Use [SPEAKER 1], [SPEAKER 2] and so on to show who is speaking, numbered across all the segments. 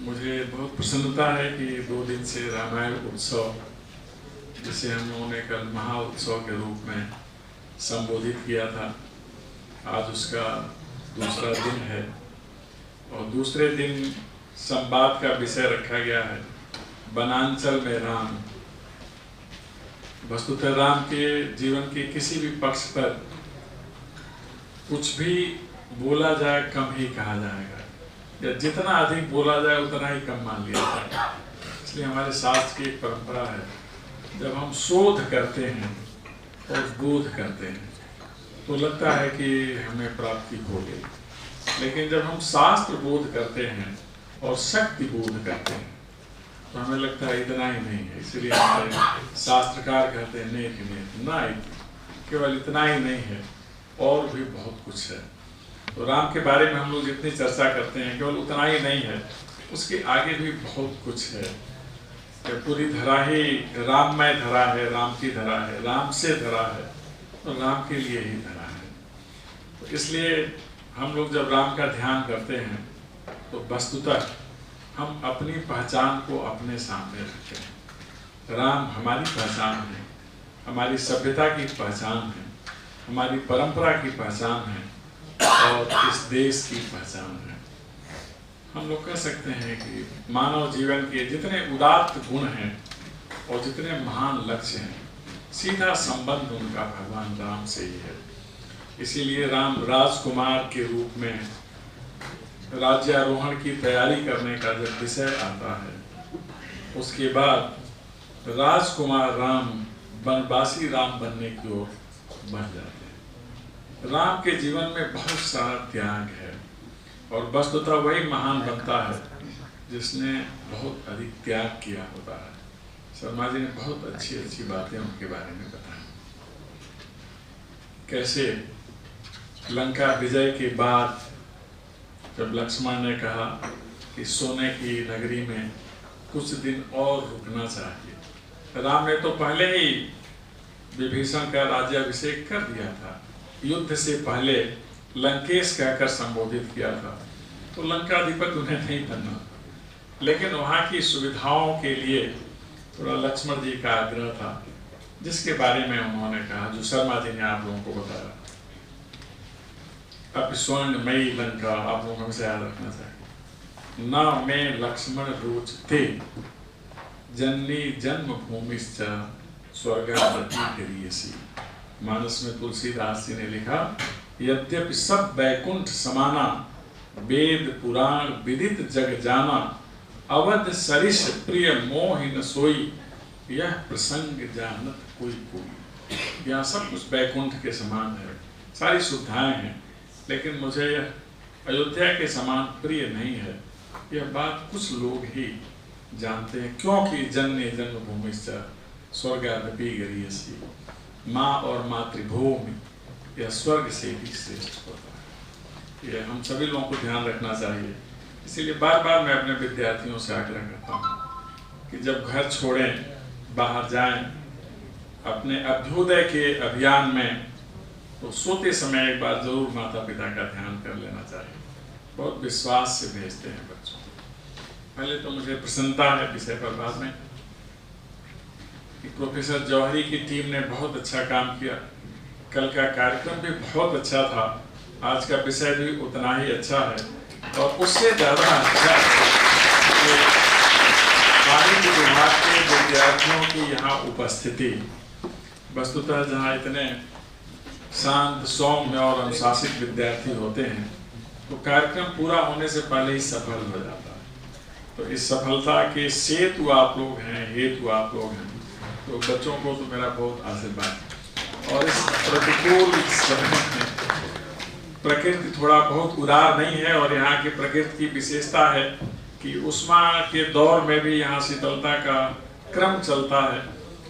[SPEAKER 1] मुझे बहुत प्रसन्नता है कि 2 दिन से रामायण उत्सव, जिसे हम लोगों ने कल महा उत्सव के रूप में संबोधित किया था, आज उसका दूसरा दिन है। और दूसरे दिन संवाद का विषय रखा गया है वनांचल में राम। वस्तुतः राम के जीवन के किसी भी पक्ष पर कुछ भी बोला जाए कम ही कहा जाएगा, या जितना अधिक बोला जाए उतना ही कम मान लिया जाएगा। इसलिए हमारे शास्त्र की एक परंपरा है, जब हम शोध करते हैं और बोध करते हैं तो लगता है कि हमें प्राप्ति हो गई, लेकिन जब हम शास्त्र बोध करते हैं और शक्ति बोध करते हैं तो हमें लगता है इतना ही नहीं है। इसलिए हमारे शास्त्रकार कहते हैं नहीं कि नहीं, ना केवल इतना ही नहीं है, और भी बहुत कुछ है। तो राम के बारे में हम लोग जितनी चर्चा करते हैं केवल उतना ही नहीं है, उसके आगे भी बहुत कुछ है। कि पूरी धरा ही राममय धरा है, राम की धरा है, राम से धरा है, तो राम के लिए ही धरा है। तो इसलिए हम लोग जब राम का ध्यान करते हैं तो वस्तुतः हम अपनी पहचान को अपने सामने रखते हैं। राम हमारी पहचान है, हमारी सभ्यता की पहचान है, हमारी परंपरा की पहचान है, और इस देश की पहचान है। हम लोग कह सकते हैं कि मानव जीवन के जितने उदात्त गुण हैं और जितने महान लक्ष्य हैं, सीधा संबंध उनका भगवान राम से ही है। इसीलिए राम राजकुमार के रूप में राज्यारोहण की तैयारी करने का जब विषय आता है, उसके बाद राजकुमार राम वनवासी राम बनने की ओर बढ़ जाते हैं। राम के जीवन में बहुत सारा त्याग है, और वस्तुतः वही महान बनता है जिसने बहुत अधिक त्याग किया होता है। शर्मा जी ने बहुत अच्छी अच्छी बातें उनके बारे में बताई। कैसे लंका विजय के बाद जब लक्ष्मण ने कहा कि सोने की नगरी में कुछ दिन और रुकना चाहिए, राम ने तो पहले ही विभीषण का राज्याभिषेक कर दिया था, युद्ध से पहले लंकेश कहकर संबोधित किया था, तो लंकाधिपति उन्हें नहीं बनना। लेकिन वहाँ की सुविधाओं के लिए थोड़ा लक्ष्मण जी का आग्रह था, जिसके बारे में उन्होंने कहा, जो शर्मा जी ने आप लोगों को बताया। अब स्वर्णमयी लंका आप लोग हमसे याद रखना चाहिए। न में लक्ष्मण रोचते जननी जन्मभूमिश्च स्वर्गावती करियसी। मानस में तुलसीदास जी ने लिखा, यद्यपि सब वैकुंठ समाना, वेद पुराण विदित जग जाना, अवध सरिष प्रिय मोह न सोई, यह प्रसंग जानत कोई कोई। यहाँ सब कुछ वैकुंठ के समान है, सारी सुविधाएं हैं, लेकिन मुझे अयोध्या के समान प्रिय नहीं है। यह बात कुछ लोग ही जानते हैं, क्योंकि जन्य जन्मभूमि स्वर्गादपि गरीयसी। माँ और मातृभूमि यह स्वर्ग से भी श्रेष्ठ होता है। यह हम सभी लोगों को ध्यान रखना चाहिए। इसीलिए बार बार मैं अपने विद्यार्थियों से आग्रह करता हूँ कि जब घर छोड़ें, बाहर जाएं, अपने अभ्युदय के अभियान में, तो सोते समय एक बार जरूर माता पिता का ध्यान कर लेना चाहिए। बहुत विश्वास से भेजते हैं बच्चों को। पहले तो मुझे प्रसन्नता है विषय पर, बाद में कि प्रोफेसर जौहरी की टीम ने बहुत अच्छा काम किया। कल का कार्यक्रम भी बहुत अच्छा था, आज का विषय भी उतना ही अच्छा है, और उससे ज़्यादा अच्छा है वाणिज्य विभाग के विद्यार्थियों की यहाँ उपस्थिति। वस्तुतः जहाँ इतने शांत, सौम्य और अनुशासित विद्यार्थी होते हैं, तो कार्यक्रम पूरा होने से पहले ही सफल हो जाता है। तो इस सफलता के सेतु आप लोग हैं, हेतु आप लोग हैं, तो बच्चों को तो मेरा बहुत आशीर्वाद है। और इस प्रतिकूल समय में प्रकृति थोड़ा बहुत उदार नहीं है, और यहाँ की प्रकृति की विशेषता है कि उष्मा के दौर में भी यहाँ शीतलता का क्रम चलता है।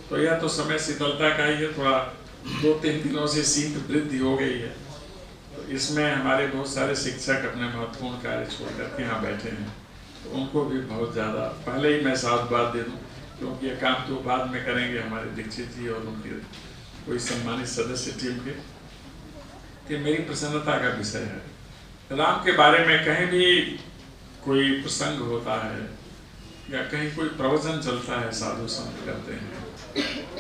[SPEAKER 1] तो यह तो समय शीतलता का ही है, थोड़ा 2-3 दिनों से शीत वृद्धि हो गई है। तो इसमें हमारे बहुत सारे शिक्षक अपने महत्वपूर्ण कार्य छोड़ करके यहाँ बैठे हैं, तो उनको भी बहुत ज़्यादा पहले ही मैं साधुवाद दे दूँ, क्योंकि ये काम तो बाद में करेंगे हमारे दीक्षित जी और उनके कोई सम्मानित सदस्य टीम के। कि मेरी प्रसन्नता का विषय है। राम के बारे में कहीं भी कोई प्रसंग होता है या कहीं कोई प्रवचन चलता है, साधु संत करते हैं,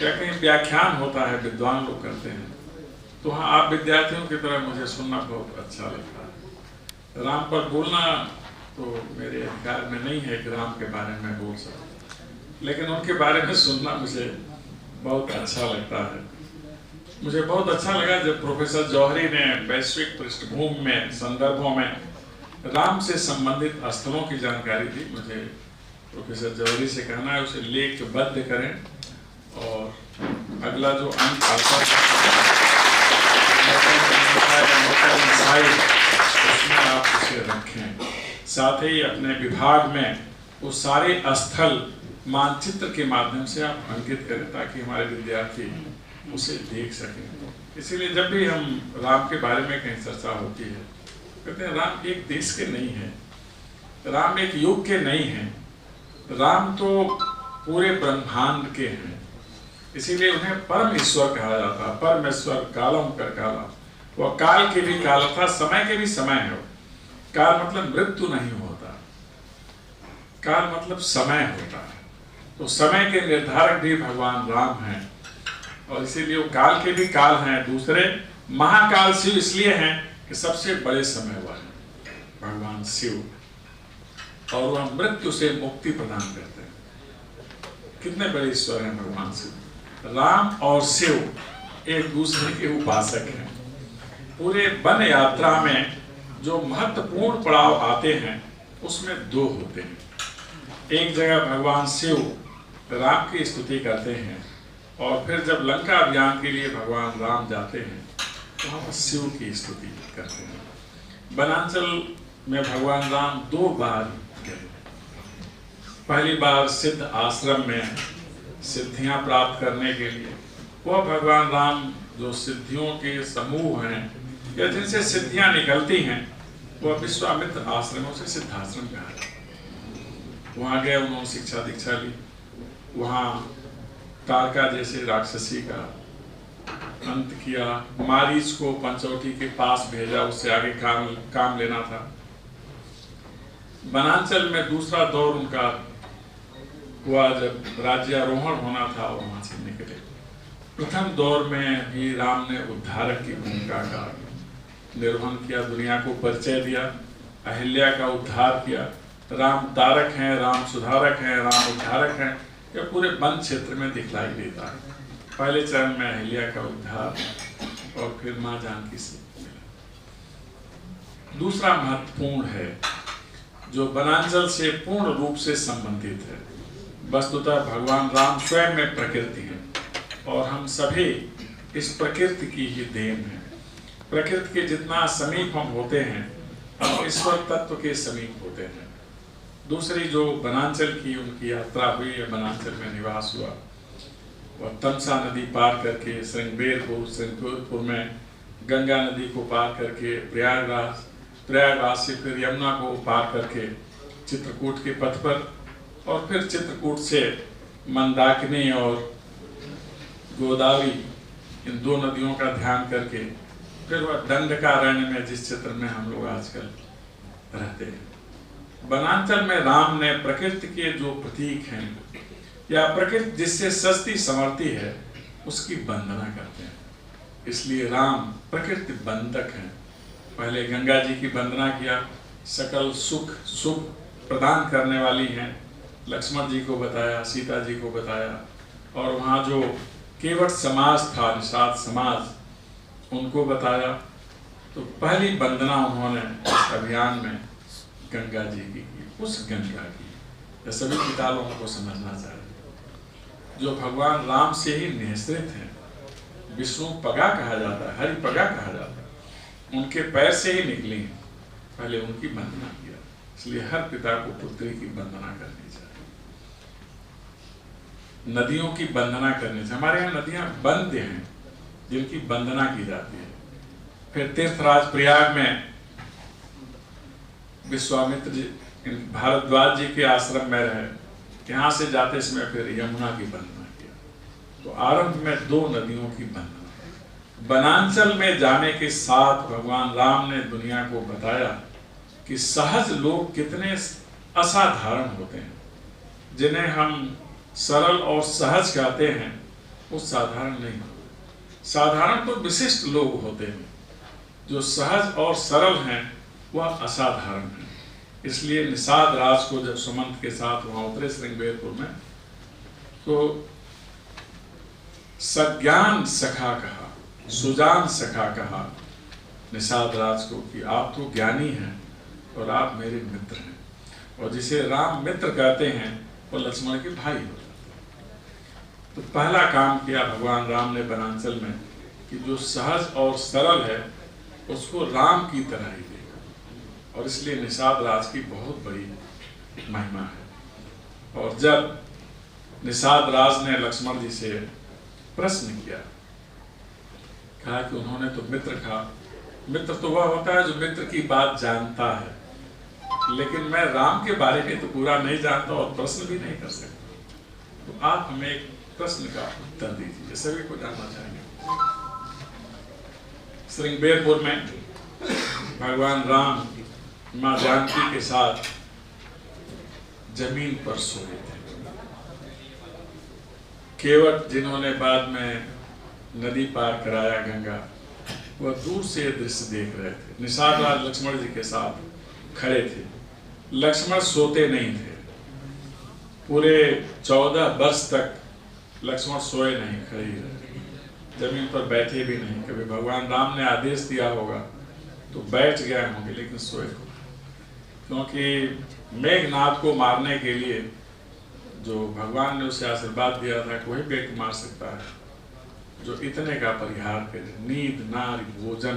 [SPEAKER 1] या कहीं व्याख्यान होता है, विद्वान लोग करते हैं, तो हाँ, आप विद्यार्थियों की तरह मुझे सुनना बहुत अच्छा लगता है। राम पर बोलना तो मेरे अधिकार में नहीं है कि राम के बारे में बोल सकूं, लेकिन उनके बारे में सुनना मुझे बहुत अच्छा लगता है। मुझे बहुत अच्छा लगा जब प्रोफेसर जौहरी ने वैश्विक पृष्ठभूमि में, संदर्भों में राम से संबंधित स्थलों की जानकारी दी। मुझे प्रोफेसर जौहरी से कहना है उसे लेखबद्ध करें और अगला जो अंक आता है उसमें आप उसे रखें। साथ ही अपने विभाग में वो सारे स्थल मानचित्र के माध्यम से आप अंकित करें ताकि हमारे विद्यार्थी उसे देख सकें। इसीलिए जब भी हम राम के बारे में कहीं चर्चा होती है, कहते हैं राम एक देश के नहीं है, राम एक युग के नहीं है, राम तो पूरे ब्रह्मांड के हैं। इसीलिए उन्हें परम ईश्वर कहा जाता है। परमेश्वर कालम कर काला, वह काल के भी काल था, समय के भी समय है। काल मतलब मृत्यु नहीं होता, काल मतलब समय होता है। तो समय के निर्धारक भी भगवान राम हैं और इसीलिए वो काल के भी काल हैं। दूसरे महाकाल शिव इसलिए हैं कि सबसे बड़े समय वह है भगवान शिव, और वह मृत्यु से मुक्ति प्रदान करते हैं। कितने बड़े ईश्वर हैं भगवान शिव। राम और शिव एक दूसरे के उपासक हैं। पूरे वन यात्रा में जो महत्वपूर्ण पड़ाव आते हैं उसमें दो होते हैं। एक जगह भगवान शिव राम की स्तुति करते हैं और फिर जब लंका अभियान के लिए भगवान राम जाते हैं तो वहाँ शिव की स्तुति करते हैं। वनांचल में भगवान राम 2 बार गए। पहली बार सिद्ध आश्रम में सिद्धियां प्राप्त करने के लिए, वह भगवान राम जो सिद्धियों के समूह हैं या जिनसे सिद्धियां निकलती हैं, वह विश्वामित्र आश्रमों से सिद्धाश्रम कहा जाता है। वहाँ गए, उन्होंने शिक्षा दीक्षा ली। वहाँ तारका जैसे राक्षसी का अंत किया, मारीच को पंचवटी के पास भेजा, उससे आगे काम लेना था। वनांचल में दूसरा दौर उनका हुआ जब राज्यारोहण होना था और वहां से निकले। प्रथम दौर में भी राम ने उद्धारक की भूमिका का निर्वहन किया, दुनिया को परिचय दिया, अहिल्या का उद्धार किया। राम तारक हैं, राम सुधारक हैं, राम उद्धारक हैं, यह पूरे वन क्षेत्र में दिखलाई देता है। पहले चरण में अहिल्या का उद्धार और फिर मां जानकी से मिला। दूसरा महत्वपूर्ण है जो वनांचल से पूर्ण रूप से संबंधित है। वस्तुतः भगवान राम स्वयं में प्रकृति है और हम सभी इस प्रकृति की ही देन है। प्रकृति के जितना समीप हम होते हैं, हम ईश्वर तत्व के समीप होते हैं। दूसरी जो वनांचल की उनकी यात्रा हुई है, वनांचल में निवास हुआ, वह तमसा नदी पार करके श्रृंगेरपुर में गंगा नदी को पार करके प्रयागराज से फिर यमुना को पार करके चित्रकूट के पथ पर, और फिर चित्रकूट से मंदाकिनी और गोदावरी, इन 2 नदियों का ध्यान करके फिर वह दंडकारण्य में, जिस क्षेत्र में हम लोग आजकल रहते हैं। वनांचल में राम ने प्रकृति के जो प्रतीक हैं या प्रकृति जिससे सस्ती संवरती है उसकी वंदना करते हैं। इसलिए राम प्रकृति बंधक हैं। पहले गंगा जी की वंदना किया, सकल सुख सुख प्रदान करने वाली हैं, लक्ष्मण जी को बताया, सीता जी को बताया, और वहाँ जो केवट समाज था, निषाद समाज, उनको बताया। तो पहली वंदना उन्होंने इस अभियान में गंगा जी की, उस गंगा की। यह सभी किताबों को समझना चाहिए जो भगवान राम से ही निःसृत है। विष्णु पगा कहा जाता है, हरि पगा कहा जाता है, उनके पैर से ही निकली हैं। पहले उनकी वंदना किया। इसलिए हर पिता को पुत्री की वंदना करनी चाहिए, नदियों की वंदना करनी चाहिए। हमारे यहाँ नदियां बंद हैं जिनकी वंदना की जाती है। फिर तीर्थराज प्रयाग में विश्वामित्र जी भारद्वाज जी के आश्रम में रहे, यहाँ से जाते समय फिर यमुना की वंदना किया। तो आरंभ में 2 नदियों की वंदना। वनांचल में जाने के साथ भगवान राम ने दुनिया को बताया कि सहज लोग कितने असाधारण होते हैं। जिन्हें हम सरल और सहज कहते हैं वो साधारण नहीं होते। साधारण तो विशिष्ट लोग होते हैं, जो सहज और सरल हैं वह असाधारण है। इसलिए निषाद राज को जब सुमंत के साथ वहां उतरे श्रृंगेरपुर में, तो सज्ञान सखा कहा, सुजान सखा कहा निषाद राज को कि आप तो ज्ञानी हैं और आप मेरे मित्र हैं। और जिसे राम मित्र कहते हैं वो लक्ष्मण के भाई हो जाते हैं। तो पहला काम किया भगवान राम ने वनांचल में कि जो सहज और सरल है उसको राम की तरह ही देखा। और इसलिए निषाद राज की बहुत बड़ी महिमा है। और जब निषाद राज ने लक्ष्मण जी से प्रश्न किया, कहा कि उन्होंने तो मित्र कहा। मित्र तो वह होता है जो मित्र की बात जानता है, लेकिन मैं राम के बारे में तो पूरा नहीं जानता और प्रश्न भी नहीं कर सकता। तो आप हमें एक प्रश्न का उत्तर दीजिए, सभी को जानना चाहेंगे। श्रृंगेरपुर में भगवान राम मां जानकी के साथ जमीन पर सोए थे। केवट जिन्होंने बाद में नदी पार कराया गंगा, वह दूर से दृश्य देख रहे थे। निषाद राज लक्ष्मण जी के साथ खड़े थे। लक्ष्मण सोते नहीं थे। पूरे 14 वर्ष तक लक्ष्मण सोए नहीं, खड़े ही रहे, जमीन पर बैठे भी नहीं। कभी भगवान राम ने आदेश दिया होगा तो बैठ गए होंगे, लेकिन सोए। क्योंकि मेघनाद को मारने के लिए जो भगवान ने उसे आशीर्वाद दिया था कि वही पेट मार सकता है, जो इतने का परिहार करे। नींद नारी भोजन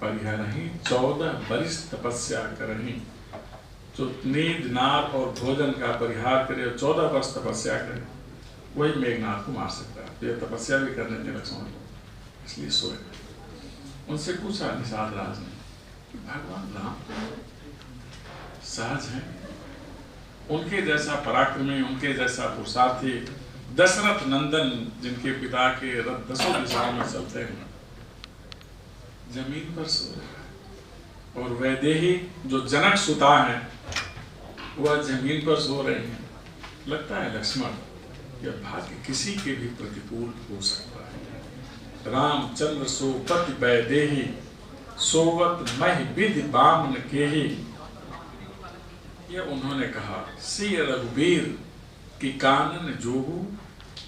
[SPEAKER 1] परिहारही 14 वर्ष तपस्या करही। जो नींद नार और भोजन का परिहार करे और 14 वर्ष तपस्या करे, वही मेघनाद को मार सकता है। तो यह तपस्या भी करने थे लक्ष्मण को, इसलिए सोए। उनसे पूछा निषाद राज ने कि भगवान राम सहज हैं, उनके जैसा पराक्रमी, उनके जैसा पुरुषार्थी दशरथ नंदन, जिनके पिता के रथ 10 दिशाओं में चलते हैं, जमीन पर सो रहा है। और वैदेही जो जनक सुता है वह जमीन पर सो रहे हैं। लगता है लक्ष्मण, यह भाग्य किसी के भी प्रतिकूल हो सकता है। रामचंद्र सो पति वैदेही, सोवत मह विधि बामन केही। यह उन्होंने कहा, सी रघुवीर की कानन जोगु,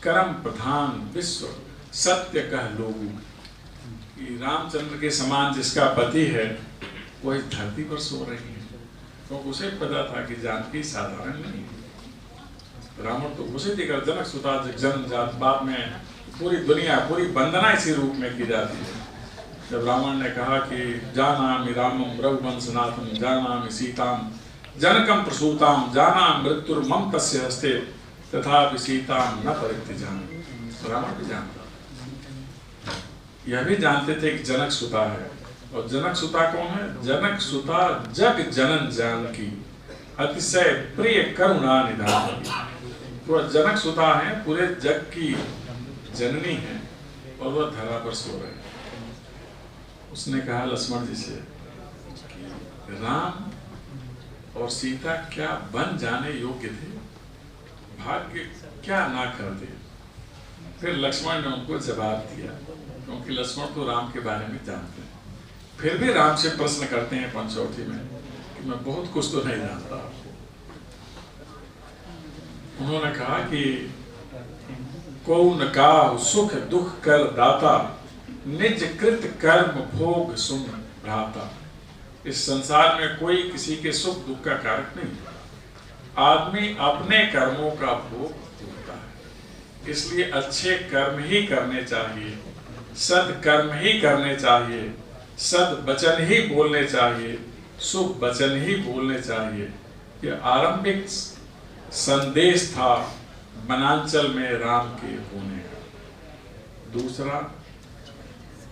[SPEAKER 1] करम प्रधान विश्व सत्य कह लोगु। रामचंद्र के समान जिसका पति है वह धरती पर सो रही है। तो उसे पता था कि जानकी साधारण नहीं है। रावण तो उसे देकर जनक सुता जन्म जात, बाद में पूरी दुनिया, पूरी वंदना इसी रूप में की जाती है। जब रावण ने कहा कि जानामि रामम रघुवंशनाथम, जानामि सीताम जनकम प्रसूताम, जानामि मृत्युर्मम तस्य हस्ते, तथापि सीताम न परित्यजामि। रावण भी जानता, यह भी जानते थे कि जनक सुता है। और जनक सुता कौन है? जनक सुता जग जनन जानकी, अतिशय प्रिय करुणा निधान। तो जनक सुता है, पूरे जग की जननी है और वह धरा पर सो रहे हैं। उसने कहा लक्ष्मण जी से कि राम और सीता क्या बन जाने योग्य थे? भाग्य क्या ना कर दे। फिर लक्ष्मण ने उनको जवाब दिया, क्योंकि लक्ष्मण तो राम के बारे में जानते हैं। फिर भी राम से प्रश्न करते हैं पंचवटी में कि मैं बहुत कुछ तो नहीं जानता। उन्होंने कहा कि कौन का सुख दुख कर दाता, निज कृत कर्म भोग सुन भ्राता। इस संसार में कोई किसी के सुख दुख का कारक नहीं। आदमी अपने कर्मों का भोग भोगता है। इसलिए अच्छे कर्म ही करने चाहिए, सद्कर्म ही करने चाहिए, सद वचन ही बोलने चाहिए, शुभ वचन ही बोलने चाहिए। यह आरंभिक संदेश था वनांचल में राम के होने का। दूसरा,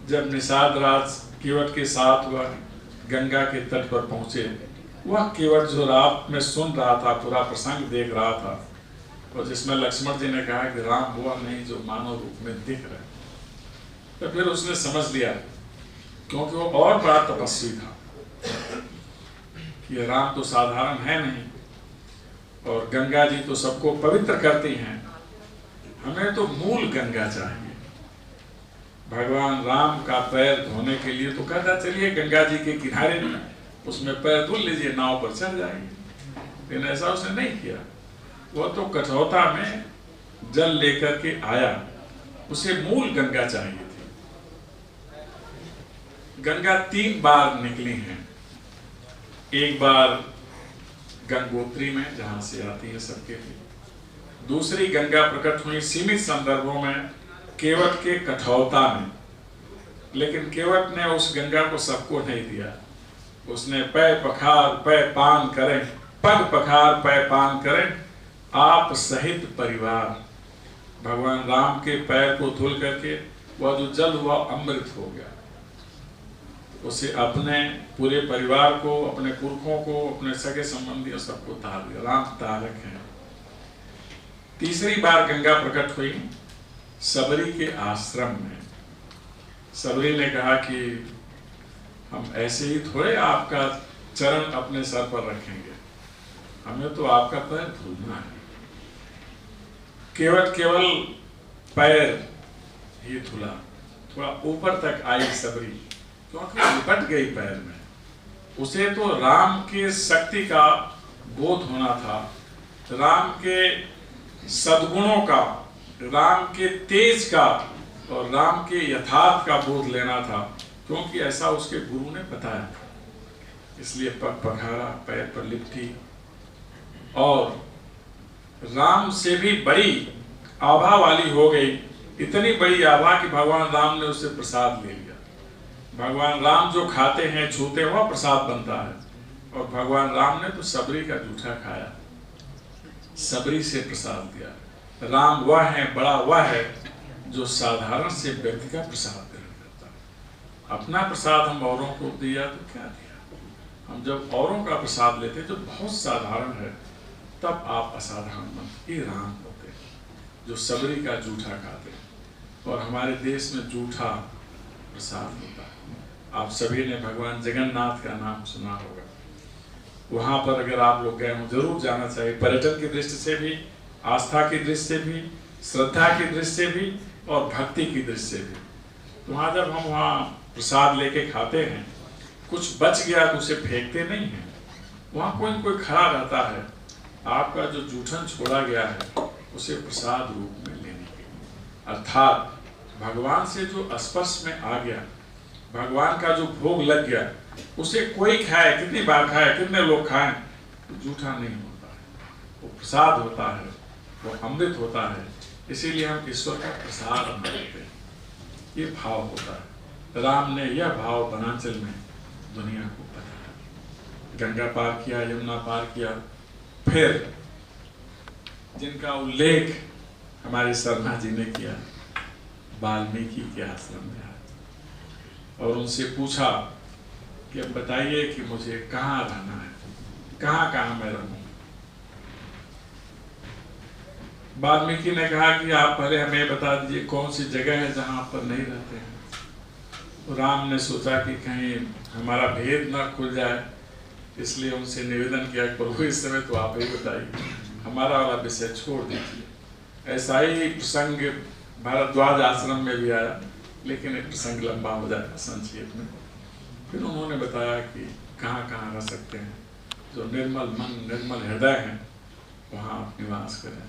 [SPEAKER 1] जब निषाद राज केवट के साथ वह गंगा के तट पर पहुंचे, वह केवट जो रात में सुन रहा था, पूरा प्रसंग देख रहा था, और जिसमें लक्ष्मण जी ने कहा कि राम हुआ नहीं जो मानव रूप में दिख रहे, तो फिर उसने समझ लिया, क्योंकि वो और बड़ा तपस्वी था, कि राम तो साधारण है नहीं, और गंगा जी तो सबको पवित्र करती हैं, हमें तो मूल गंगा चाहिए। भगवान राम का पैर धोने के लिए तो कहता चलिए गंगा जी के किनारे उसमें पैर धुल लीजिए, नाव पर चढ़ जाएंगे, लेकिन ऐसा उसने नहीं किया। वो तो कठौता में जल लेकर के आया, उसे मूल गंगा चाहिए थी। गंगा 3 बार निकली हैं, एक बार गंगोत्री में जहां से आती है सबके लिए, दूसरी गंगा प्रकट हुई सीमित संदर्भों में केवट के कठौता में, लेकिन केवट ने उस गंगा को सबको नहीं दिया। उसने पै पखार पै पान करें, पग पखार पै पान करें आप सहित परिवार। भगवान राम के पैर को धुल करके वह जो जल हुआ अमृत हो गया, उसे अपने पूरे परिवार को, अपने पुरखों को, अपने सगे संबंधियों सबको तार दिया। राम तारक हैं। तीसरी बार गंगा प्रकट हुई सबरी के आश्रम में। सबरी ने कहा कि हम ऐसे ही थोड़े आपका चरण अपने सर पर रखेंगे, हमें तो आपका पैर धुलना है। केवल पैर ही धुला, थोड़ा ऊपर तक आई सबरी, क्योंकि लिपट गई पैर में। उसे तो राम के शक्ति का बोध होना था, राम के सद्गुणों का, राम के तेज का और राम के यथार्थ का बोध लेना था, क्योंकि ऐसा उसके गुरु ने बताया। इसलिए पग पखारा, पैर पर लिपटी, और राम से भी बड़ी आभा वाली हो गई। इतनी बड़ी आभा कि भगवान राम ने उससे प्रसाद ले लिया। भगवान राम जो खाते हैं, छूते हुआ प्रसाद बनता है, और भगवान राम ने तो सबरी का जूठा खाया, सबरी से प्रसाद दिया। राम वह है, बड़ा वह है जो साधारण से व्यक्ति का प्रसाद ग्रहण करता है। अपना प्रसाद हम औरों को दिया तो क्या दिया, हम जब औरों का प्रसाद लेते जो बहुत साधारण है, तब आप असाधारण बनते। ये राम होते जो सबरी का जूठा खाते, और हमारे देश में जूठा प्रसाद होता है। आप सभी ने भगवान जगन्नाथ का नाम सुना होगा, वहां पर अगर आप लोग गए हो जरूर जाना चाहिए। पर्यटन की दृष्टि से भी, आस्था की दृष्टि से भी, श्रद्धा की दृष्टि से भी, और भक्ति की दृष्टि से भी। तो वहाँ जब हम वहाँ प्रसाद लेके खाते हैं, कुछ बच गया तो उसे फेंकते नहीं हैं, वहाँ कोई न कोई खड़ा रहता है। आपका जो जूठन छोड़ा गया है उसे प्रसाद रूप में लेने के लिए, अर्थात भगवान से जो स्पर्श में आ गया, भगवान का जो भोग लग गया, उसे कोई खाए, कितनी बार खाए, कितने लोग खाएं, तो जूठा नहीं होता है, वो प्रसाद होता है, वो अमृत होता है। इसीलिए हम ईश्वर का प्रसाद मानते हैं। ये भाव होता है। राम ने यह भाव वनांचल में दुनिया को बताया। गंगा पार किया, यमुना पार किया, फिर जिनका उल्लेख हमारे शर्मा जी ने किया, वाल्मीकि के आश्रम में आए और उनसे पूछा कि अब बताइए कि मुझे कहाँ रहना है, कहाँ कहाँ मैं रहूँ। वाल्मीकि ने कहा कि आप पहले हमें बता दीजिए कौन सी जगह है जहाँ आप पर नहीं रहते हैं। तो राम ने सोचा कि कहीं हमारा भेद न खुल जाए, इसलिए उनसे निवेदन किया कि प्रभु इस समय तो आप ही बताइए, हमारा वाला विषय छोड़ दीजिए। ऐसा ही प्रसंग भारद्वाज आश्रम में भी आया, लेकिन एक प्रसंग लंबा हो जाएगा संक्षेप में। फिर उन्होंने बताया कि कहाँ कहाँ रह सकते हैं, जो निर्मल मन निर्मल हृदय हैं वहाँ आप निवास करें,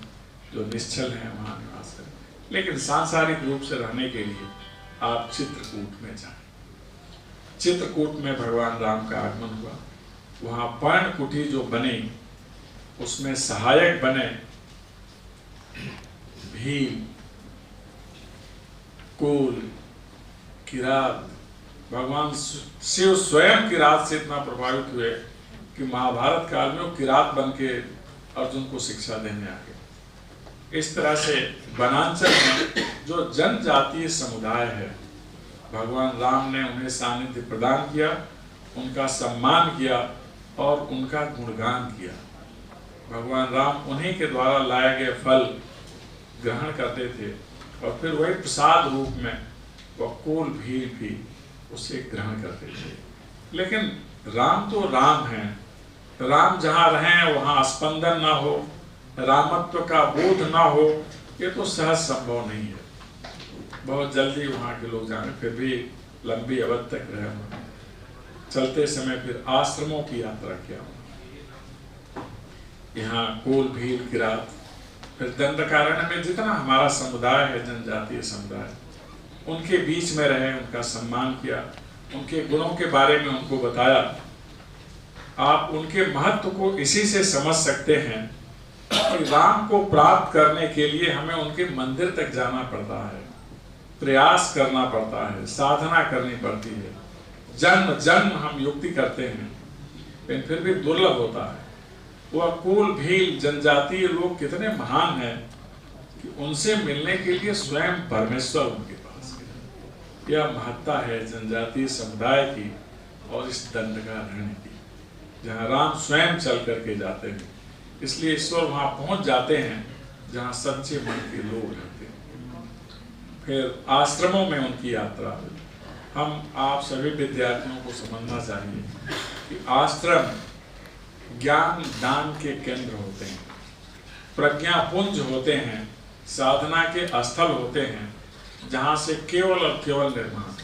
[SPEAKER 1] जो निश्चल हैं वहाँ निवास करें, लेकिन सांसारिक रूप से रहने के लिए आप चित्रकूट में जाएं। चित्रकूट में भगवान राम का आगमन हुआ। वहाँ पर्णकुटी जो बनी उसमें सहायक बने भीम, कुल, किरात। भगवान शिव स्वयं किरात से इतना प्रभावित हुए कि महाभारत काल में वो किरात बन के अर्जुन को शिक्षा देने आ गए। इस तरह से वनांचल में जो जनजातीय समुदाय है, भगवान राम ने उन्हें सानिध्य प्रदान किया, उनका सम्मान किया और उनका गुणगान किया। भगवान राम उन्हीं के द्वारा लाए गए फल ग्रहण करते थे और फिर वही प्रसाद रूप में वह कोल भील भी उसे ग्रहण करते थे। लेकिन राम तो राम हैं, राम जहाँ रहें वहाँ स्पंदन ना हो, रामत्व का बोध ना हो, ये तो सहज संभव नहीं है। बहुत जल्दी वहाँ के लोग जाने, फिर भी लंबी अवधि तक रहे उन्होंने। चलते समय फिर आश्रमों की यात्रा किया, यहाँ कोल भील किरात, फिर दंडकारण्य में जितना हमारा समुदाय है, जनजातीय समुदाय, उनके बीच में रहे, उनका सम्मान किया, उनके गुणों के बारे में उनको बताया। आप उनके महत्व को इसी से समझ सकते हैं कि राम को प्राप्त करने के लिए हमें उनके मंदिर तक जाना पड़ता है, प्रयास करना पड़ता है, साधना करनी पड़ती है, जन्म जन्म हम युक्ति करते हैं, लेकिन फिर भी दुर्लभ होता है। वह कुल भील जनजातीय लोग कितने महान हैं कि उनसे मिलने के लिए स्वयं परमेश्वर उनके पास है। यह महत्ता है जनजातीय समुदाय की और इस दंडकारण्य की, जहाँ राम स्वयं चल करके जाते हैं। इसलिए ईश्वर वहाँ पहुँच जाते हैं जहाँ सच्चे मन के लोग रहते हैं। फिर आश्रमों में उनकी यात्रा, हम आप सभी विद्यार्थियों को समझना चाहिए कि आश्रम ज्ञान दान के केंद्र होते हैं, प्रज्ञापुंज होते हैं, साधना के स्थल होते हैं, जहाँ से केवल और केवल निर्माण होगा।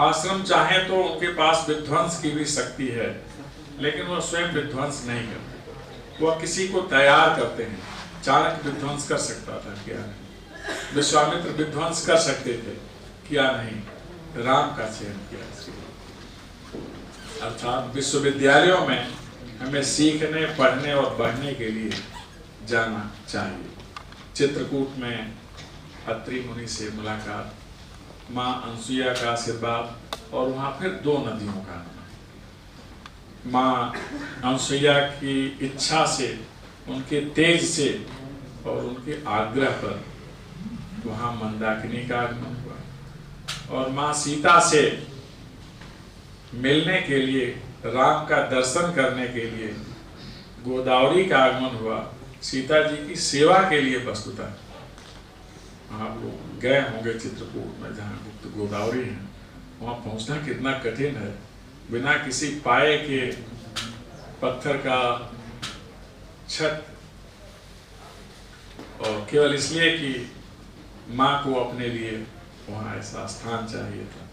[SPEAKER 1] आश्रम चाहे तो उनके पास विध्वंस की भी शक्ति है, लेकिन वह स्वयं विध्वंस नहीं करते, वह किसी को तैयार करते हैं। चाणक्य विध्वंस कर सकता था, क्या नहीं? विश्वामित्र विध्वंस कर सकते थे, क्या नहीं? राम का चयन किया। अर्थात विश्वविद्यालयों में हमें सीखने, पढ़ने और बढ़ने के लिए जाना चाहिए। चित्रकूट में अत्रि मुनि से मुलाकात, माँ अनसुईया का आशीर्वाद, और वहाँ फिर 2 नदियों का आगमन। माँ अनसुईया की इच्छा से, उनके तेज से और उनके आग्रह पर वहाँ मंदाकिनी का आगमन हुआ, और माँ सीता से मिलने के लिए, राम का दर्शन करने के लिए गोदावरी का आगमन हुआ, सीता जी की सेवा के लिए। वस्तुतः आप लोग गए होंगे चित्रकूट में, जहाँ गुप्त गोदावरी है, वहाँ पहुँचना कितना कठिन है, बिना किसी पाए के पत्थर का छत, और केवल इसलिए कि माँ को अपने लिए वहाँ ऐसा स्थान चाहिए था।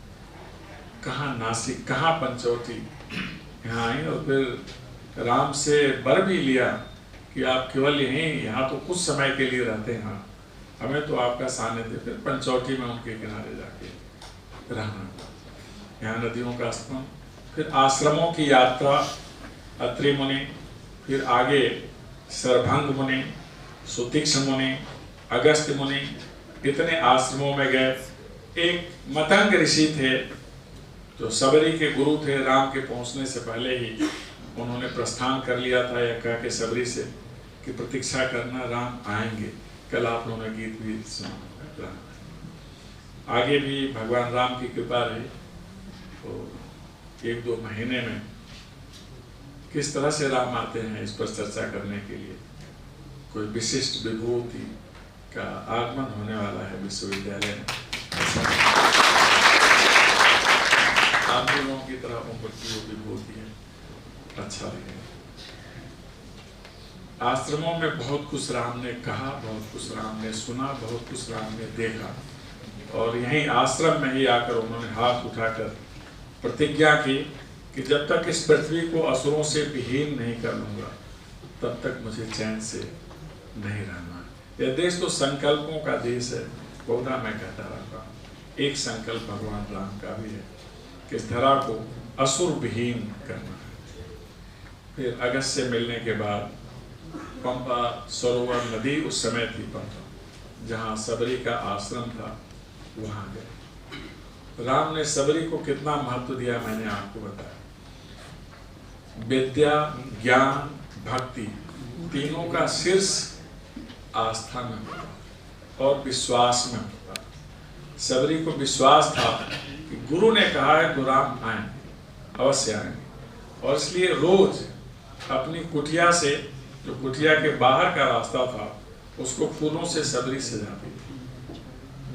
[SPEAKER 1] कहाँ नासिक, कहाँ पंचवटी, यहाँ आई, और फिर राम से वर भी लिया कि आप केवल यहाँ तो कुछ समय के लिए रहते हैं, हमें तो आपका सानिध्य। फिर पंचवटी में उनके किनारे जाके रहना, यहाँ नदियों का स्मरण। फिर आश्रमों की यात्रा, अत्रि मुनि, फिर आगे सरभंग मुनि, सुतीक्ष्ण मुनि, अगस्त्य मुनि, इतने आश्रमों में गए। एक मतंग ऋषि थे जो सबरी के गुरु थे, राम के पहुंचने से पहले ही उन्होंने प्रस्थान कर लिया था, या कहा कि सबरी से कि प्रतीक्षा करना, राम आएंगे। कल आप लोगों ने गीत भी सुना। आगे भी भगवान राम की कृपा रही तो 1-2 महीने में किस तरह से राम आते हैं, इस पर चर्चा करने के लिए कोई विशिष्ट विभूति का आगमन होने वाला है विश्वविद्यालय में। आप लोगों की तरह उम्र की वो विभूति है, अच्छा लगेगा। आश्रमों में बहुत कुछ राम ने कहा, बहुत कुछ राम ने सुना, बहुत कुछ राम ने देखा, और यहीं आश्रम में ही आकर उन्होंने हाथ उठाकर प्रतिज्ञा की कि जब तक इस पृथ्वी को असुरों से विहीन नहीं कर लूंगा, तब तक मुझे चैन से नहीं रहना। यह देश तो संकल्पों का देश है, बहुधा मैं कहता रहता हूँ। एक संकल्प भगवान राम का भी है कि इस धरा को असुर विहीन करना है। फिर अगस्त से मिलने के बाद पंपा सरोवर नदी उस समय थी, पंपा, जहाँ सबरी का आश्रम था, वहाँ गए। राम ने सबरी को कितना महत्व दिया मैंने आपको बताया। विद्या, ज्ञान, भक्ति, तीनों का शीर्ष आस्था में होता और विश्वास में होता। सबरी को विश्वास था कि गुरु ने कहा है तो राम आएंगे, अवश्य आएंगे, और इसलिए रोज अपनी कुटिया से, जो कुटिया के बाहर का रास्ता था, उसको फूलों से सबरी सजाती थी।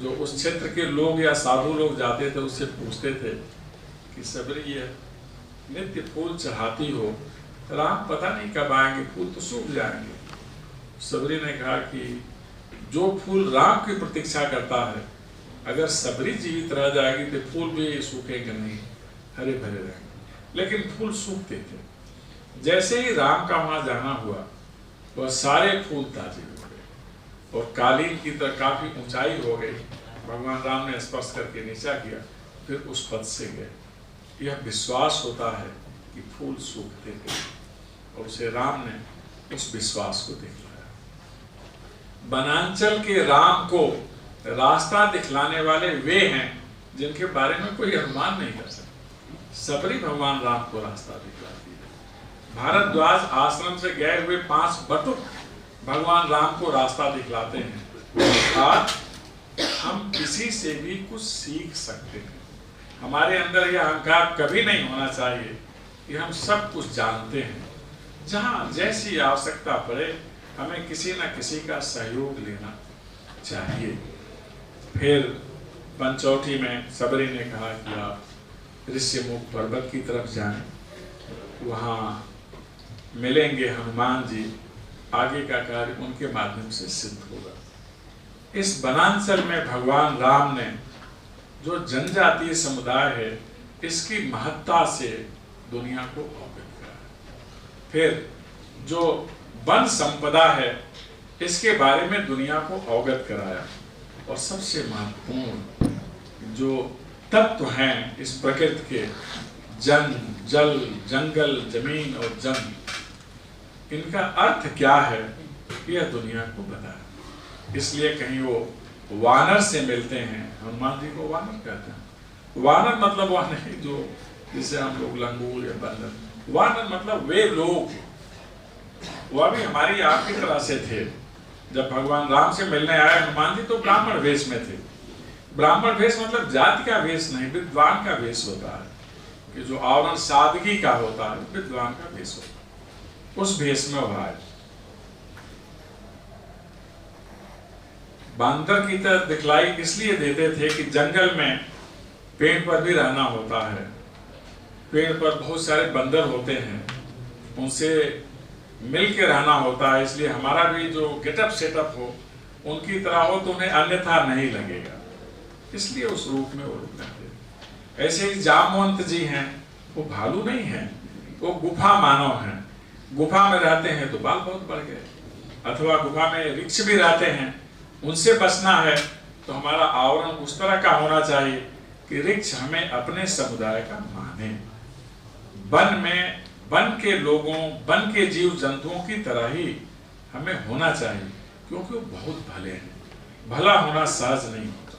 [SPEAKER 1] जो उस क्षेत्र के लोग या साधु लोग जाते थे, उससे पूछते थे कि सबरी नित्य फूल चढ़ाती हो, राम पता नहीं कब आएंगे, फूल तो सूख जाएंगे। सबरी ने कहा कि जो फूल राम की प्रतीक्षा करता है, अगर सबरी जीवित रह जाएगी तो फूल भी सूखेंगे नहीं, हरे भरे रहेंगे। लेकिन फूल सूखते थे। जैसे ही राम का वहां जाना हुआ, वह सारे फूल ताजे हो गए और कालीन की तरह काफी ऊंचाई हो गई। भगवान राम ने स्पर्श करके नीचा किया, फिर उस पद से गए। यह विश्वास होता है कि फूल सूखते थे और उसे राम ने उस विश्वास को दिखलाया। वनांचल के राम को रास्ता दिखलाने वाले वे हैं जिनके बारे में कोई अनुमान नहीं कर सकता। सबरी भगवान राम को रास्ता दिखलाती है। भारद्वाज आश्रम से गए हुए 5 बटुक भगवान राम को रास्ता दिखलाते हैं। आज हम किसी से भी कुछ सीख सकते हैं। हमारे अंदर यह अहंकार कभी नहीं होना चाहिए कि हम सब कुछ जानते हैं। जहां जैसी आवश्यकता पड़े, हमें किसी न किसी का सहयोग लेना चाहिए। फिर पंचौटी में सबरी ने कहा कि आप ऋषिमुख पर्वत की तरफ जाएं, वहाँ मिलेंगे हनुमान जी, आगे का कार्य उनके माध्यम से सिद्ध होगा। इस वनांचल में भगवान राम ने जो जनजातीय समुदाय है, इसकी महत्ता से दुनिया को अवगत कराया। फिर जो वन संपदा है, इसके बारे में दुनिया को अवगत कराया। और सबसे महत्वपूर्ण जो तत्व हैं इस प्रकृति के, जन, जल, जंगल, जमीन और जन, इनका अर्थ क्या है, यह दुनिया को बताया। इसलिए कहीं वो वानर से मिलते हैं, हनुमान जी को वानर कहते हैं। वानर मतलब वह नहीं जो जिसे हम लोग लंगूर या बंदर, वानर मतलब वे लोग, वह भी हमारी आपकी तरह से थे। जब भगवान राम से मिलने आए हनुमान जी तो ब्राह्मण वेश में थे। ब्राह्मण वेश मतलब जाति का वेश नहीं, विद्वान का वेश होता है कि जो आवरण सादगी का होता है, विद्वान का वेश होता है। उस वेश में वह आए। बांदर की तरह दिखलाई इसलिए देते थे कि जंगल में पेड़ पर भी रहना होता है। पेड़ पर बहुत सारे बंदर होते हैं, उनसे मिल के रहना होता है। इसलिए हमारा भी जो गेटअप सेटअप हो, उनकी तरह हो तो उन्हें अन्यथा नहीं लगेगा, इसलिए उस रूप में वो रुकते हैं। ऐसे ही जामवंत जी हैं, वो भालू नहीं है, वो गुफा मानव हैं। गुफा में रहते हैं तो बाल बहुत बढ़ गए, अथवा गुफा में वृक्ष भी रहते हैं, उनसे बचना है तो हमारा आवरण उस तरह का होना चाहिए कि वृक्ष हमें अपने समुदाय का माने। वन में वन के लोगों, वन के जीव जंतुओं की तरह ही हमें होना चाहिए, क्योंकि वो बहुत भले हैं। भला होना सहज नहीं होता,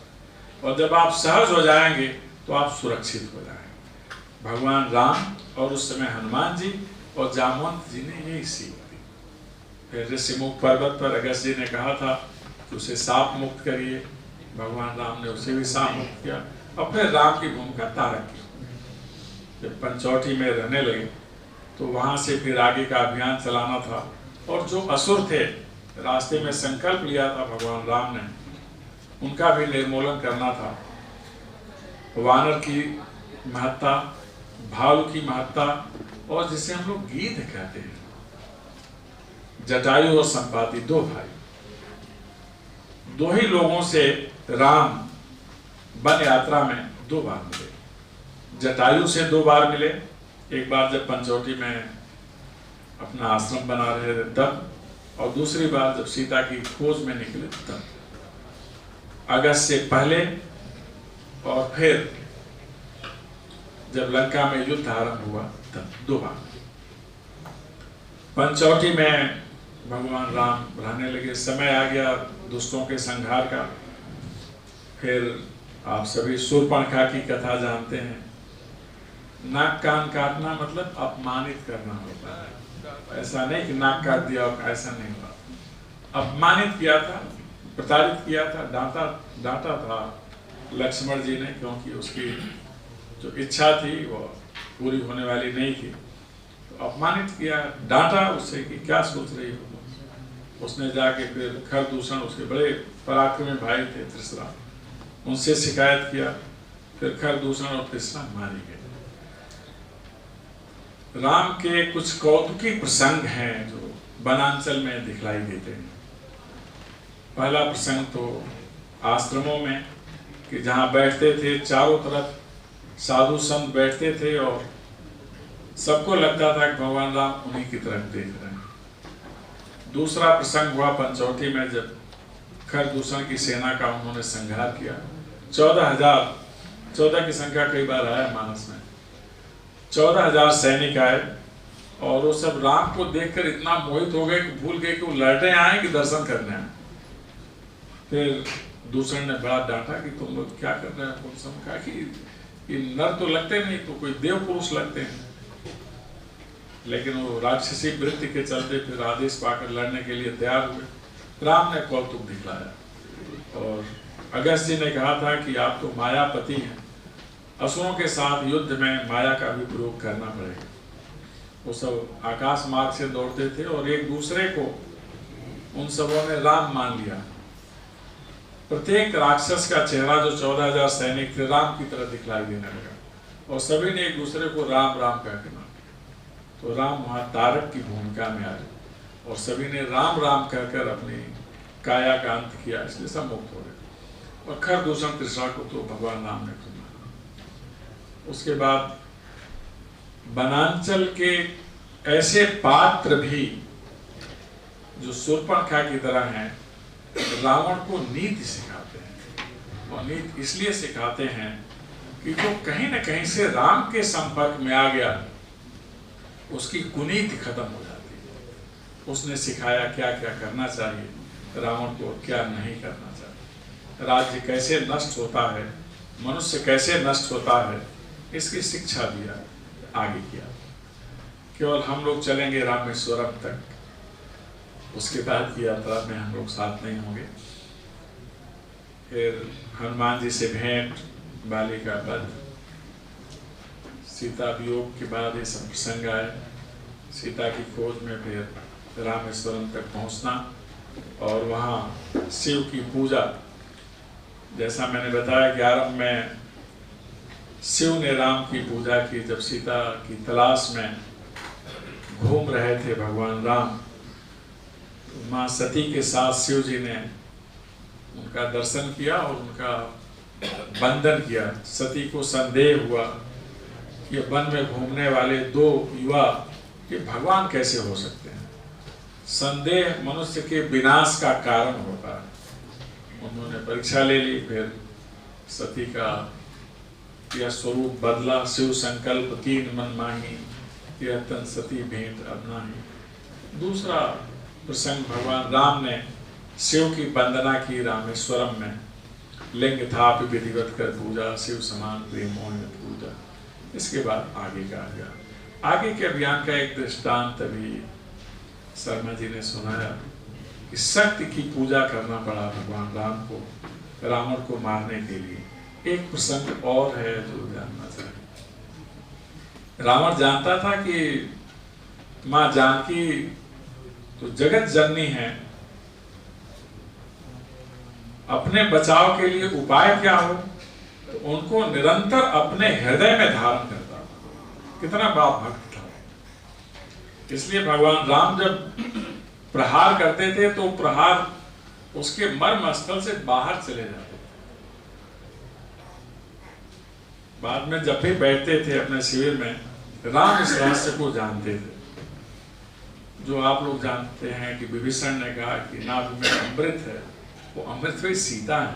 [SPEAKER 1] और जब आप सहज हो जाएंगे तो आप सुरक्षित हो जाएंगे। भगवान राम और उस समय हनुमान जी और जामवंत जी ने यही सीख दी। फिर ऋषिमुख पर्वत पर अगस्त्य जी ने कहा था कि उसे साप मुक्त करिए। भगवान राम ने उसे भी साप मुक्त किया और फिर राम की भूमिका तारक की। जब पंचौटी में रहने लगे तो वहां से फिर आगे का अभियान चलाना था, और जो असुर थे रास्ते में संकल्प लिया था भगवान राम ने, उनका भी निर्मूलन करना था। वानर की महत्ता, भालू की महत्ता, और जिसे हम लोग गीध कहते हैं। जटायु और संपाति 2 भाई, 2 ही लोगों से राम वन यात्रा में 2 बार मिले। जटायु से 2 बार मिले, एक बार जब पंचौटी में अपना आश्रम बना रहे थे तब, और दूसरी बार जब सीता की खोज में निकले तब। अगस्त से पहले, और फिर जब लंका में युद्ध आरंभ हुआ तब 2 बार। पंचौटी में भगवान राम रहने लगे। समय आ गया दुष्टों के संहार का। फिर आप सभी शूर्पणखा की कथा जानते हैं। नाक कान काटना मतलब अपमानित करना होता है। ऐसा नहीं कि नाक काट दिया और ऐसा नहीं हुआ। अपमानित किया था, प्रताड़ित किया था, डांटा था लक्ष्मण जी ने, क्योंकि उसकी जो इच्छा थी वो पूरी होने वाली नहीं थी। तो अपमानित किया, डांटा उससे कि क्या सोच रही हो। उसने जाके फिर खरदूषण, उसके बड़े पराक्रमी भाई थे त्रिशरा, उनसे शिकायत किया। फिर खरदूषण और त्रिशरा मारे गए। राम के कुछ कौतुकी प्रसंग हैं जो वनांचल में दिखलाई देते हैं। पहला प्रसंग तो आश्रमों में कि जहाँ बैठते थे, चारों तरफ साधु संत बैठते थे और सबको लगता था कि भगवान राम उन्हीं की तरफ देख रहे हैं। दूसरा प्रसंग हुआ पंचवटी में, जब खरदूषण की सेना का उन्होंने संहार किया। 14,000 की संख्या कई बार आया मानस में। 14,000 सैनिक आए और वो सब राम को देखकर इतना मोहित हो गए कि भूल गए कि वो लड़ने आए कि दर्शन करने आए। फिर दूसरे ने बड़ा डांटा कि तुम लोग क्या कर रहे हो। सब कहा कि ये नर तो लगते नहीं, तो कोई देव पुरुष लगते हैं। लेकिन वो राक्षसी वृत्ति के चलते फिर आदेश पाकर लड़ने के लिए तैयार हुए। राम ने कौतुक दिखलाया और अगस्त जी ने कहा था कि आप तो मायापति हैं, असुरों के साथ युद्ध में माया का भी प्रयोग करना पड़ेगा। वो सब आकाश मार्ग से दौड़ते थे और एक दूसरे को उन सबों ने राम मान लिया। प्रत्येक राक्षस का चेहरा, जो 14,000 सैनिक थे, राम की तरह दिखलाई देने लगा और सभी ने एक दूसरे को राम राम कहकर माना। तो राम वहाँ तारक की भूमिका में आए और सभी ने राम राम कहकर अपनी काया का अंत किया, इसलिए सब मुक्त हो गए। और खरदूषण तृष्णा को तो भगवान राम ने चुना। उसके बाद वनांचल के ऐसे पात्र भी जो शूर्पणखा की तरह हैं, रावण को नीति सिखाते हैं। और नीति इसलिए सिखाते हैं कि वो कहीं न कहीं से राम के संपर्क में आ गया, उसकी कुनीति खत्म हो जाती है। उसने सिखाया क्या क्या करना चाहिए रावण को, क्या नहीं करना चाहिए, राज्य कैसे नष्ट होता है, मनुष्य कैसे नष्ट होता है, इसकी शिक्षा दिया, आगे किया। केवल हम लोग चलेंगे रामेश्वरम तक, उसके बाद की यात्रा में हम लोग साथ नहीं होंगे। फिर हनुमान जी से भेंट, बाली का वध, सीता वियोग के बाद ये सब प्रसंग आए। सीता की खोज में फिर रामेश्वरम तक पहुंचना और वहाँ शिव की पूजा। जैसा मैंने बताया कि आरंभ में शिव ने राम की पूजा की। जब सीता की तलाश में घूम रहे थे भगवान राम, तो माँ सती के साथ शिव जी ने उनका दर्शन किया और उनका वंदन किया। सती को संदेह हुआ कि वन में घूमने वाले दो युवा ये भगवान कैसे हो सकते हैं। संदेह मनुष्य के विनाश का कारण होता है। उन्होंने परीक्षा ले ली, फिर सती का यह स्वरूप बदला। शिव संकल्प 3 मन माही, यह तन सती भेंट अब नाही। दूसरा प्रसंग, भगवान राम ने शिव की वंदना की रामेश्वरम में। लिंग थाप विधिवत कर पूजा, शिव समान प्रेम मोह पूजा। इसके बाद आगे का गया। आगे के अभियान का एक दृष्टांत अभी शर्मा जी ने सुनाया कि शक्ति की पूजा करना पड़ा भगवान राम को रावण को मारने के लिए। एक प्रसंग और है जो जानना चाहिए। रावण जानता था कि माँ जानकी तो जगत जननी है, अपने बचाव के लिए उपाय क्या हो, तो उनको निरंतर अपने हृदय में धारण करता था। कितना बड़ा भक्त था। इसलिए भगवान राम जब प्रहार करते थे तो प्रहार उसके मर्म स्थल से बाहर चले जाते थे। बाद में जब भी बैठते थे अपने शिविर में, राम इस रहस्य को जानते थे। जो आप लोग जानते हैं कि विभीषण ने कहा कि नाभ में अमृत है, वो अमृत हुई सीता है।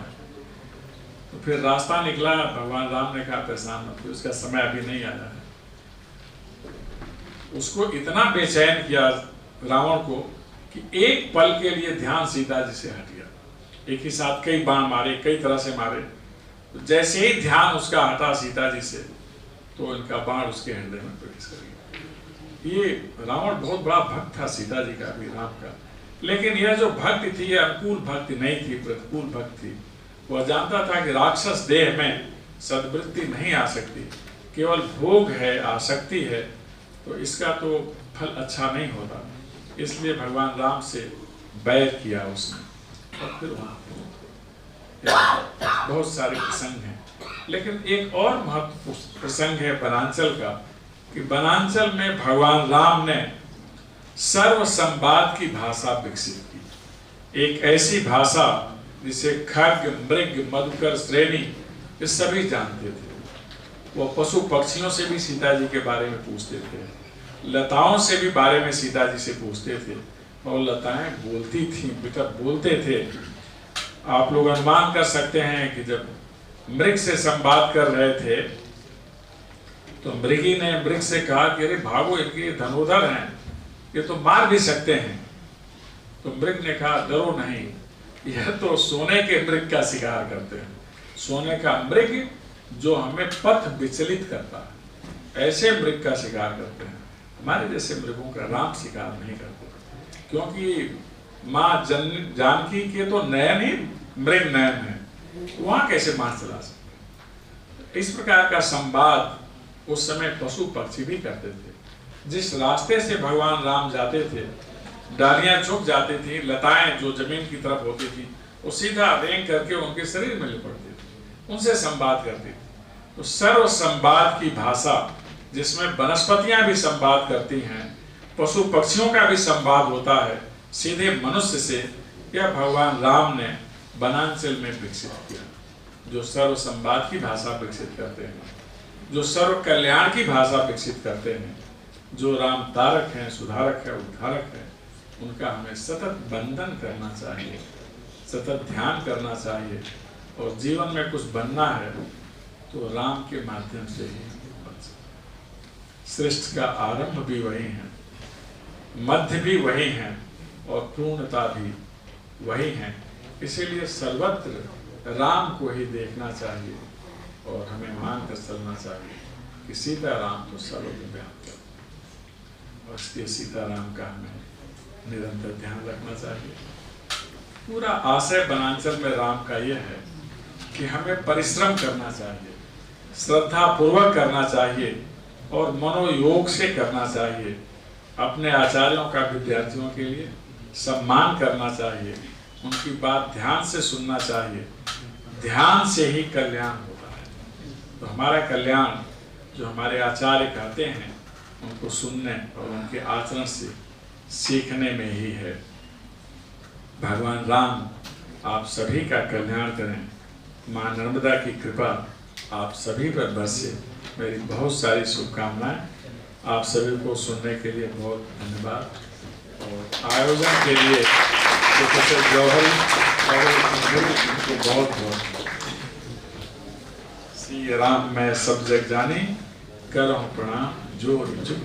[SPEAKER 1] तो फिर रास्ता निकला, भगवान राम ने कहा परेशान मत हो, उसका समय अभी नहीं आया है। उसको इतना बेचैन किया रावण को कि एक पल के लिए ध्यान सीता जी से हट गया। एक ही साथ कई बाण मारे, कई तरह से मारे। तो जैसे ही ध्यान उसका हटा सीता जी से, तो इनका बाण उसके हृदय में प्रवेश कर गया। ये रावण बहुत बड़ा भक्त था सीता जी का भी, राम का। लेकिन यह जो भक्ति थी, यह अनुकूल भक्ति नहीं थी, प्रतिकूल भक्ति थी। वह जानता था कि राक्षस देह में सद्वृत्ति नहीं आ सकती, केवल भोग है, आसक्ति है, तो इसका तो फल अच्छा नहीं होता। इसलिए भगवान राम से बैर किया उसने। और फिर वहाँ बहुत सारे प्रसंग हैं, लेकिन एक और महत्वपूर्ण प्रसंग है वनांचल का, कि वनांचल में भगवान राम ने सर्व संवाद की भाषा विकसित की। एक ऐसी भाषा जिसे खड्ग, मृग, मधुकर, श्रेणी ये सभी जानते थे। वो पशु पक्षियों से भी सीता जी के बारे में पूछते थे, लताओं से भी बारे में सीता जी से पूछते थे, और लताएं बोलती थी, बेटा बोलते थे। आप लोग अनुमान कर सकते हैं कि जब मृग से संवाद कर रहे थे तो मृगी ने मृग से कहा कि अरे भागो, इनके धनुर्धर हैं, ये तो मार भी सकते हैं। तो मृग ने कहा डरो नहीं, यह तो सोने के मृग का शिकार करते हैं, सोने का मृग जो हमें पथ विचलित करता है, ऐसे मृग का शिकार करते हैं। हमारे जैसे मृगों का राम शिकार नहीं करते, क्योंकि माँ जानकी के तो नयन ही मृग नयन है, वहां कैसे मार चला सकते। इस प्रकार का संवाद उस समय पशु पक्षी भी करते थे। जिस रास्ते से भगवान राम जाते थे, डालियां झुक जाती थी, लताएं जो जमीन की तरफ होती थी वो सीधा रेंग करके उनके शरीर में लिपटती थी, उनसे संवाद करती थी। तो सर्व संवाद की भाषा जिसमें वनस्पतियां भी संवाद करती हैं, पशु पक्षियों का भी संवाद होता है सीधे मनुष्य से, यह भगवान राम ने वनांचल में विकसित किया। जो सर्व संवाद की भाषा विकसित करते हैं, जो सर्व कल्याण की भाषा विकसित करते हैं, जो राम तारक हैं, सुधारक है, उद्धारक है, उनका हमें सतत वंदन करना चाहिए, सतत ध्यान करना चाहिए। और जीवन में कुछ बनना है तो राम के माध्यम से ही बन सकता। सृष्टि का आरंभ भी वही है, मध्य भी वही है और पूर्णता भी वही है। इसीलिए सर्वत्र राम को ही देखना चाहिए और हमें मानकर चलना चाहिए कि सीताराम तो सर्वव्यापक है, और इसलिए सीताराम का हमें निरंतर ध्यान रखना चाहिए। पूरा आशय वनांचल में राम का यह है कि हमें परिश्रम करना चाहिए, श्रद्धा पूर्वक करना चाहिए और मनोयोग से करना चाहिए। अपने आचार्यों का विद्यार्थियों के लिए सम्मान करना चाहिए, उनकी बात ध्यान से सुनना चाहिए। ध्यान से ही कल्याण होता है। तो हमारा कल्याण जो हमारे आचार्य कहते हैं उनको सुनने और उनके आचरण से सीखने में ही है। भगवान राम आप सभी का कल्याण करें। माँ नर्मदा की कृपा आप सभी पर बरसे। मेरी बहुत सारी शुभकामनाएं। आप सभी को सुनने के लिए बहुत धन्यवाद, और आयोजन के लिए प्रोफेसर जौहरी और बहुत बहुत श्री राम मैं सब जग जानी, करहूं प्रणाम जोर जुग।